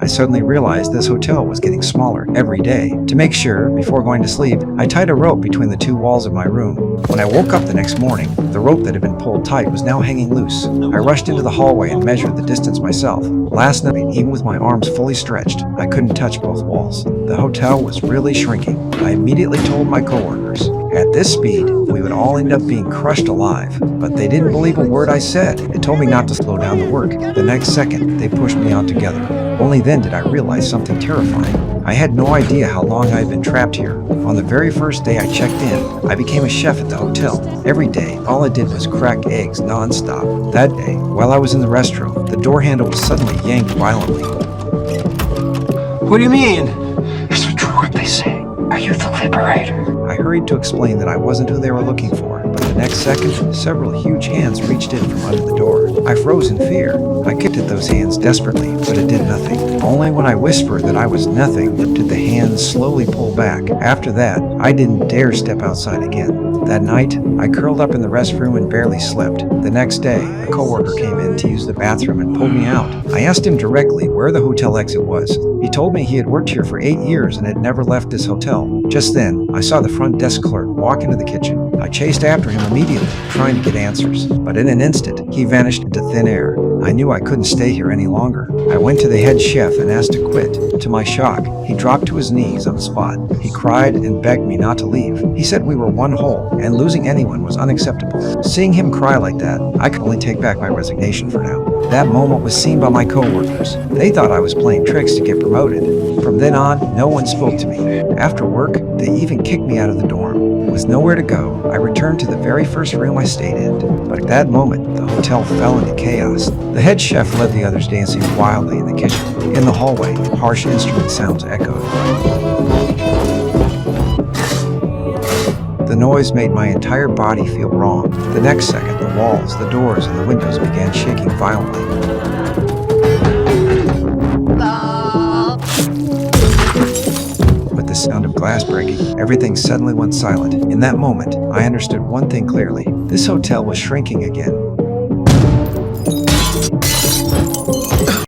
I suddenly realized this hotel was getting smaller every day. To make sure, before going to sleep, I tied a rope between the two walls of my room. When I woke up the next morning, the rope that had been pulled tight was now hanging loose. I rushed into the hallway and measured the distance myself. Last night, even with my arms fully stretched, I couldn't touch both walls. The hotel was really shrinking. I immediately told my coworkers. At this speed, we would all end up being crushed alive. But they didn't believe a word I said and told me not to slow down the work. The next second, they pushed me out together. Only then did I realize something terrifying. I had no idea how long I had been trapped here. On the very first day I checked in, I became a chef at the hotel. Every day, all I did was crack eggs non-stop. That day, while I was in the restroom, the door handle was suddenly yanked violently. What do you mean? It's a truth, they say. Are you the Liberator? I hurried to explain that I wasn't who they were looking for, but the next second, several huge hands reached in from under the door. I froze in fear. I kicked at those hands desperately, but it did nothing. Only when I whispered that I was nothing did the hands slowly pull back. After that, I didn't dare step outside again. That night, I curled up in the restroom and barely slept. The next day, a coworker came in to use the bathroom and pulled me out. I asked him directly where the hotel exit was. He told me he had worked here for 8 years and had never left his hotel. Just then, I saw the front desk clerk walk into the kitchen. I chased after him immediately, trying to get answers. But in an instant, he vanished into thin air. I knew I couldn't stay here any longer. I went to the head chef and asked to quit. To my shock, he dropped to his knees on the spot. He cried and begged me not to leave. He said we were one whole, and losing anyone was unacceptable. Seeing him cry like that, I could only take back my resignation for now. That moment was seen by my coworkers. They thought I was playing tricks to get promoted. From then on, no one spoke to me. After work, they even kicked me out of the dorm. With nowhere to go, I returned to the very first room I stayed in. But at that moment, the hotel fell into chaos. The head chef led the others dancing wildly in the kitchen. In the hallway, harsh instrument sounds echoed. The noise made my entire body feel wrong. The next second, the walls, the doors, and the windows began shaking violently. With the sound of glass breaking, everything suddenly went silent. In that moment, I understood one thing clearly. This hotel was shrinking again.